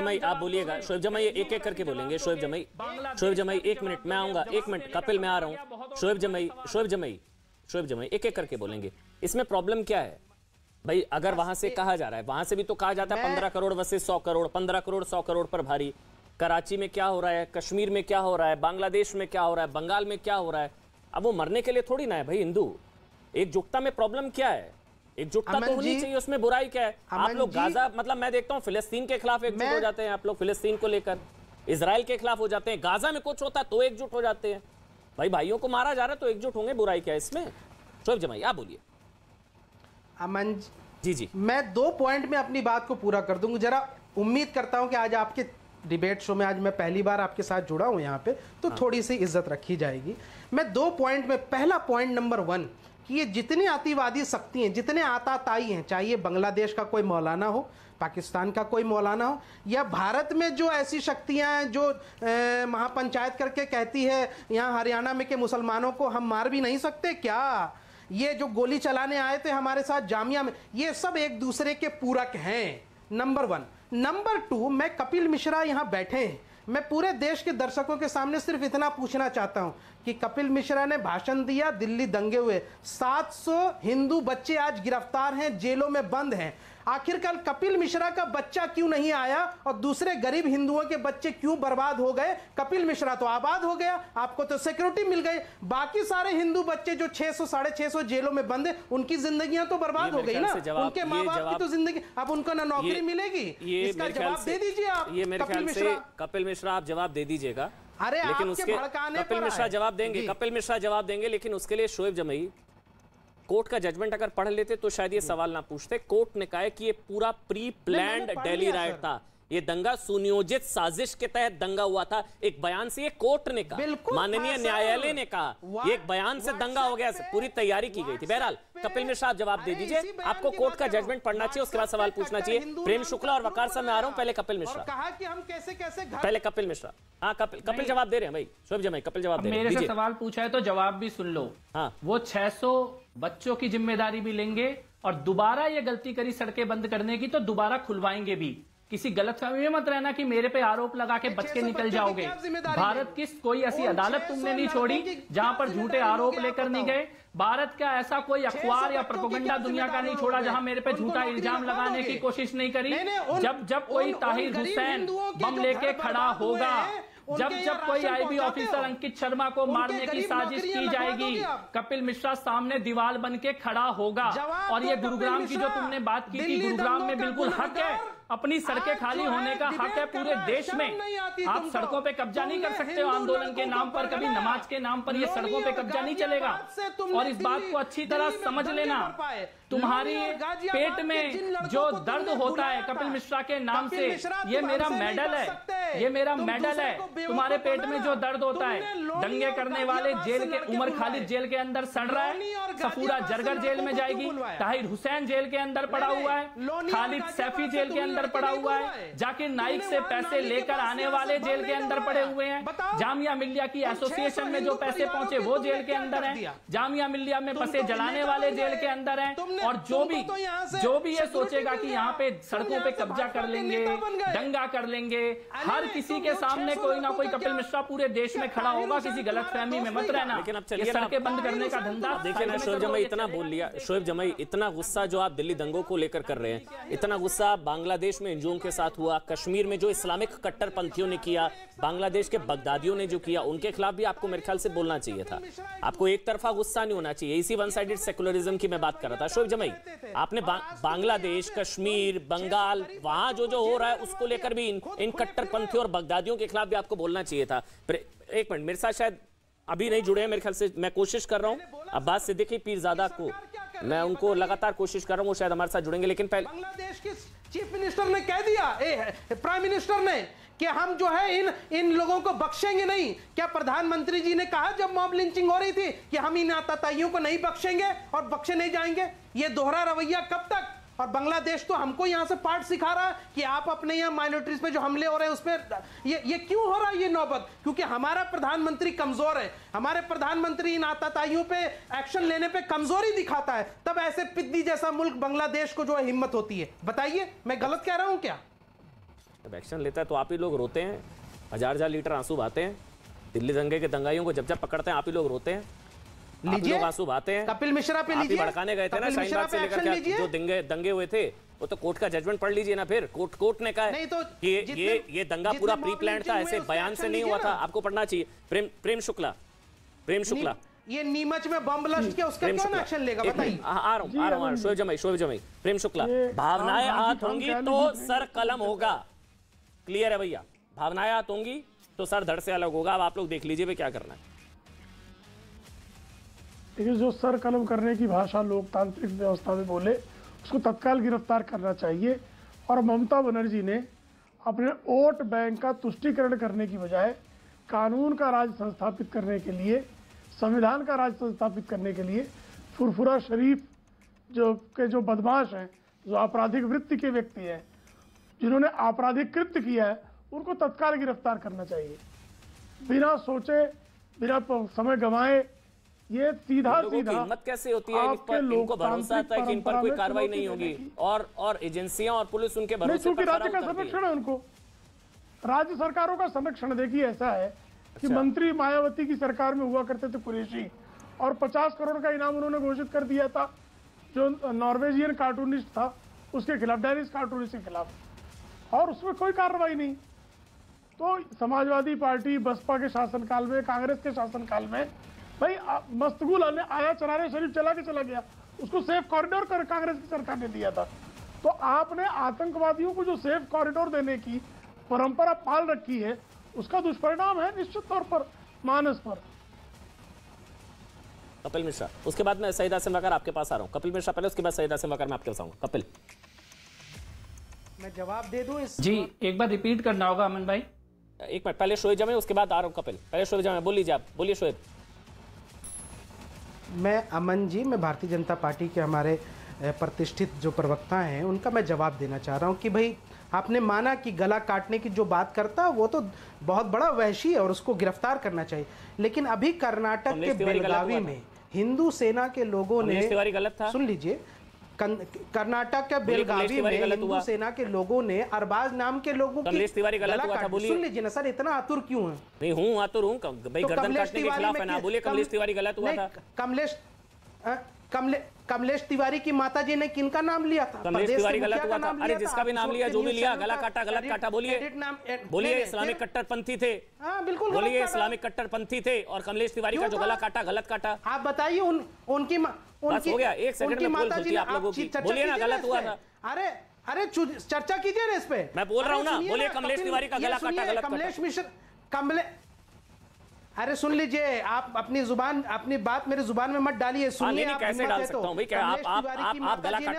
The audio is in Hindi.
जमाई आप बोलिएगा, शोएब जमाई एक एक करके बोलेंगे। शोएब जमाई 1 मिनट, मैं आऊंगा, 1 मिनट, कपिल मैं आ रहा हूं। शोएब जमाई एक एक करके बोलेंगे। इसमें प्रॉब्लम क्या है भाई? अगर वहां से कहा जा रहा है, वहां से भी तो कहा जाता है 15 करोड़ वर्सेस 100 करोड़, 15 करोड़ 100 करोड़ पर भारी। कराची में क्या हो रहा है, कश्मीर में क्या हो रहा है, बांग्लादेश में क्या हो रहा है, बंगाल में क्या हो रहा है। अब वो मरने के लिए थोड़ी ना है भाई हिंदू। एकजुटता में प्रॉब्लम क्या है? एकजुटता तो होनी चाहिए, उसमें बुराई क्या है? आप लोग गाजा, मतलब मैं देखता हूं फिलिस्तीन के खिलाफ एकजुट हो जाते हैं आप लोग, फिलिस्तीन को लेकर इजराइल के खिलाफ हो जाते हैं, गाजा में कुछ होता है तो एकजुट हो जाते हैं। भाई भाइयों को मारा जा रहा है तो एकजुट होंगे, बुराई क्या है इसमें? शोएब जमाई आप बोलिए। अमन जी, मैं 2 पॉइंट में अपनी बात को पूरा कर दूंगा। जरा उम्मीद करता हूं कि आज आपके डिबेट शो में, आज मैं पहली बार आपके साथ जुड़ा हूं यहाँ पे, तो थोड़ी सी इज्जत रखी जाएगी। मैं 2 पॉइंट में, पहला पॉइंट नंबर 1 कि ये जितनी अतिवादी शक्ति हैं, जितने आताताई हैं, चाहे बांग्लादेश का कोई मौलाना हो, पाकिस्तान का कोई मौलाना हो, या भारत में जो ऐसी शक्तियां हैं जो महापंचायत करके कहती है यहाँ हरियाणा में के मुसलमानों को हम मार भी नहीं सकते क्या, ये जो गोली चलाने आए थे हमारे साथ जामिया में, ये सब एक दूसरे के पूरक हैं। नंबर 1। नंबर 2, मैं कपिल मिश्रा यहाँ बैठे हैं, मैं पूरे देश के दर्शकों के सामने सिर्फ इतना पूछना चाहता हूं कि कपिल मिश्रा ने भाषण दिया, दिल्ली दंगे हुए, 700 हिंदू बच्चे आज गिरफ्तार हैं, जेलों में बंद हैं। आखिरकार कपिल मिश्रा का बच्चा क्यों नहीं आया और दूसरे गरीब हिंदुओं के बच्चे क्यों बर्बाद हो गए? कपिल मिश्रा तो आबाद हो गया, आपको तो सिक्योरिटी मिल गई, बाकी सारे हिंदू बच्चे जो 600 650 जेलों में बंद है, उनकी जिंदगियां तो बर्बाद हो गई ना, उनके माँ बाप की तो जिंदगी, अब उनको ना नौकरी मिलेगी। इसका जवाब दे दीजिए आप। ये मेरे ख्याल से कपिल मिश्रा आप जवाब दे दीजिएगा। अरे लेकिन उसके कपिल मिश्रा जवाब देंगे, लेकिन उसके लिए शोएब जमाई कोर्ट का जजमेंट अगर पढ़ लेते तो शायद ये सवाल ना पूछते। कोर्ट ने कहा है कि ये पूरा प्री प्लान्ड दिल्ली राइट था, ये दंगा सुनियोजित साजिश के तहत दंगा हुआ था। एक बयान से ये कोर्ट ने कहा, माननीय न्यायालय ने कहा, ये एक बयान से दंगा हो गया, पूरी तैयारी की गई थी। बहरहाल कपिल मिश्रा आप जवाब दे दीजिए, आपको कोर्ट का जजमेंट पढ़ना चाहिए, उसके बाद सवाल पूछना चाहिए। प्रेम शुक्ला और वकार साहब मैं आ रहा हूं, पहले कपिल मिश्रा। कहा कि हम कैसे पहले कपिल मिश्रा। हाँ कपिल जवाब दे रहे हैं भाई। शोएब जमाई कपिल जवाब दे रहे हैं। मेरे से सवाल पूछा है तो जवाब भी सुन लो। हाँ, वो 600 बच्चों की जिम्मेदारी भी लेंगे और दोबारा ये गलती करी सड़कें बंद करने की तो दोबारा खुलवाएंगे भी। किसी गलतफहमी में मत रहना कि मेरे पे आरोप लगा के बच के निकल जाओगे। भारत की कोई ऐसी अदालत तुमने नहीं छोड़ी जहां पर झूठे आरोप लेकर नहीं गए। भारत का ऐसा कोई अखबार या प्रोपेगेंडा दुनिया का नहीं छोड़ा जहां मेरे पे झूठा इल्जाम लगाने की कोशिश नहीं करी। जब कोई ताहिर हुसैन बम लेके खड़ा होगा, जब कोई आईबी ऑफिसर अंकित शर्मा को मारने की साजिश की जाएगी, कपिल मिश्रा सामने दीवार बन के खड़ा होगा। और ये गुरुग्राम की जो तुमने बात की थी, गुरुग्राम में बिल्कुल हक है, अपनी सड़कें खाली होने का हक है पूरे देश में। आप सड़कों पे कब्जा नहीं कर सकते हो आंदोलन के नाम पर, कभी नमाज के नाम पर ये सड़कों पे कब्जा नहीं चलेगा। और इस बात को अच्छी तरह समझ लेना, तुम्हारी पेट में जो दर्द होता है कपिल मिश्रा के नाम से, ये मेरा मेडल है, ये मेरा मेडल है। तुम्हारे पेट में जो दर्द होता है, दंगे करने वाले जेल के, उमर खालिद जेल के अंदर सड़ रहा है, सफूरा जरगर जेल में जाएगी, ताहिर हुसैन जेल के अंदर पड़ा हुआ है, खालिद सैफी जेल के अंदर पड़ा हुआ है, जाकिर नाइक से पैसे लेकर आने वाले जेल के अंदर पड़े हुए हैं, जामिया मिल्लिया की एसोसिएशन में जो पैसे पहुंचे वो जेल के अंदर है, जामिया मिल्लिया में बसे जलाने वाले जेल के अंदर हैं। और जो भी ये सोचेगा कि यहाँ पे सड़कों पे कब्जा कर लेंगे, दंगा कर लेंगे, हर किसी के सामने कोई ना कोई कपिल मिश्रा पूरे देश में खड़ा होगा। किसी गलतफहमी में मत रहना। लेकिन अब चलिए सड़कें बंद करने का धंधा देखिए ना, शोएब जमाई इतना बोल लिया। शोएब जमाई इतना गुस्सा जो आप दिल्ली दंगों को लेकर कर रहे हैं, इतना गुस्सा बांग्लादेश में इंजूम के साथ हुआ, कश्मीर में जो इस्लामिक कट्टरपंथियों ने किया, बांग्लादेश के बगदादियों ने जो किया, उनके खिलाफ भी आपको मेरे ख्याल से बोलना चाहिए था। आपको एक तरफा गुस्सा नहीं होना चाहिए। इसी वन साइडेड सेकुलरिज्म की मैं बात कर रहा था। शोएब जमाई आपने बांग्लादेश, कश्मीर, बंगाल, वहां जो हो रहा है उसको लेकर भी इन कट्टरपंथियों और बगदादियों के खिलाफ भी आपको बोलना चाहिए था। एक मिनट, मेरे साथ शायद अभी नहीं जुड़े हैं मेरे ख्याल से, मैं कोशिश कर रहा हूं अब्बास सिद्दीकी पीरजादा को, मैं उनको लगातार कोशिश कर रहा हूं, वो शायद हमारे साथ जुड़ेंगे। लेकिन पहले बांग्लादेश के चीफ मिनिस्टर ने कह दिया, प्राइम मिनिस्टर ने, कि हम जो है इन लोगों को बख्शेंगे नहीं। क्या प्रधानमंत्री जी ने कहा जब मॉब लिंचिंग हो रही थी कि हम इन आतताइयों को नहीं बख्शेंगे और बख्शे नहीं जाएंगे? ये दोहरा रवैया कब तक? और बांग्लादेश तो हमको यहां से पाठ सिखा रहा है कि आप अपने यहां माइनॉरिटीज पे जो हमले हो रहे हैं उस पर ये क्यों हो रहा है ये नौबत? क्योंकि हमारा प्रधानमंत्री कमजोर है, हमारे प्रधानमंत्री इन आतताइयों पे एक्शन लेने पे कमजोरी दिखाता है, तब ऐसे पिद्दी जैसा मुल्क बांग्लादेश को जो है हिम्मत होती है। बताइए मैं गलत कह रहा हूं क्या? जब एक्शन लेता है तो आप ही लोग रोते हैं, हजार लीटर आंसू बहाते हैं। दिल्ली दंगे के दंगाइयों को जब पकड़ते हैं आप ही लोग रोते हैं, आप लोग आंसू बहाते हैं। कपिल मिश्रा पे लीजिए, भड़काने गए थे ना शाहीन बाग से लेकर के जो दंगे हुए थे, वो तो कोर्ट का जजमेंट पढ़ लीजिए ना। फिर कोर्ट ने कहा है कि ये दंगा पूरा प्री प्लान था, ऐसे बयान से नहीं हुआ था। आपको पढ़ना चाहिए। प्रेम शुक्ला ये नीमच में बम ब्लास्ट किया, उसका कौन एक्शन लेगा बताइए। आ रहा हूं शोएब जमाई। प्रेम शुक्ला, भावनाएं हाथ होंगी तो सर कलम होगा। क्लियर है भैया, भावनाएं हाथ होंगी तो सर धड़ से अलग होगा। अब आप लोग देख लीजिए भाई क्या करना है। देखिए, जो सर कलम करने की भाषा लोकतांत्रिक व्यवस्था में बोले उसको तत्काल गिरफ्तार करना चाहिए। और ममता बनर्जी ने अपने वोट बैंक का तुष्टीकरण करने की बजाय कानून का राज संस्थापित करने के लिए, संविधान का राज संस्थापित करने के लिए फुरफुरा शरीफ जो बदमाश हैं, जो आपराधिक वृत्ति के व्यक्ति हैं, जिन्होंने आपराधिक कृत्य किया है, उनको तत्काल गिरफ्तार करना चाहिए, बिना सोचे, बिना समय गंवाए। ये सीधा हिम्मत कैसे होती है इनको भरोसा आता है कि इन पर कोई कार्रवाई नहीं होगी, और एजेंसियां और पुलिस उनके भरोसे पर क्योंकि राज्य का संरक्षण है उनको, राज्य सरकारों का संरक्षण। देखिए, ऐसा है कि मंत्री मायावती की सरकार में हुआ करते थे कुरैशी, और 50 करोड़ का इनाम उन्होंने घोषित कर दिया था जो नॉर्वेजियन कार्टूनिस्ट था उसके खिलाफ, डेनिश कार्टूनिस्ट के खिलाफ, और उसमें कोई कार्रवाई नहीं। तो समाजवादी पार्टी बसपा के शासनकाल में, कांग्रेस के शासनकाल में भाई मस्तगुल आया चरारे शरीफ चला गया, उसको सेफ कॉरिडोर कर कांग्रेस की सरकार ने दिया था। तो आपने आतंकवादियों को जो सेफ कॉरिडोर देने की परंपरा पाल रखी है, उसका दुष्परिणाम है निश्चित तौर पर मानस पर। कपिल मिश्रा, उसके बाद मैं सईद आसिम वकार आपके पास आ रहा हूं। कपिल मिश्रा पहले, उसके बाद सईद आसिम वकार मैं आपके पास आऊंगा। कपिल, मैं जवाब दे दूं इस जी, एक बार रिपीट करना होगा अमन भाई। एक मिनट, पहले शोएब जमाई, उसके बाद आ रहा हूं कपिल। पहले शोएब जमाई, बोल लीजिए आप, बोलिए शोएब। मैं अमन जी, मैं भारतीय जनता पार्टी के हमारे प्रतिष्ठित जो प्रवक्ता हैं उनका मैं जवाब देना चाह रहा हूं कि भाई आपने माना कि गला काटने की जो बात करता है वो तो बहुत बड़ा वहशी है और उसको गिरफ्तार करना चाहिए। लेकिन अभी कर्नाटक के बेलगावी में हिंदू सेना के लोगों ने, सुन लीजिए, कर्नाटक के बेलगावी में हिंदू सेना के लोगों ने अरबाज नाम के लोगों की गला काट, सुन लीजिए ना सर, इतना आतुर क्यों है? नहीं हूं आतुर हूं भाई, गर्दन काटने के खिलाफ है ना, बोलिए कमलेश तिवारी गलत हुआ था। कमलेश तिवारी की माता जी ने किनका नाम लिया था? कमलेश तिवारी गलत हुआ था। अरे जिसका भी नाम लिया, जो भी लिया, गला काटा, गलत काटा, बोलिए इस्लामिक कट्टरपंथी थे। बिल्कुल बोलिए इस्लामिक कट्टरपंथी थे, और कमलेश तिवारी का जो गला काटा गलत काटा। आप बताइए उनकी बस हो गया, एक सेकंड में बोल होती आप लोगों की। बोलिए ना गलत हुआ था। अरे चर्चा कीजिए ना इस पे। मैं बोल रहा हूँ ना, बोलिए कमलेश तिवारी का गला काटा गलत। कमलेश मिश्र अरे सुन लीजिए, आप अपनी बात मेरी जुबान में मत डालिए। सुनिए, कैसे डाल सकता हूँ भाई, क्या आप गला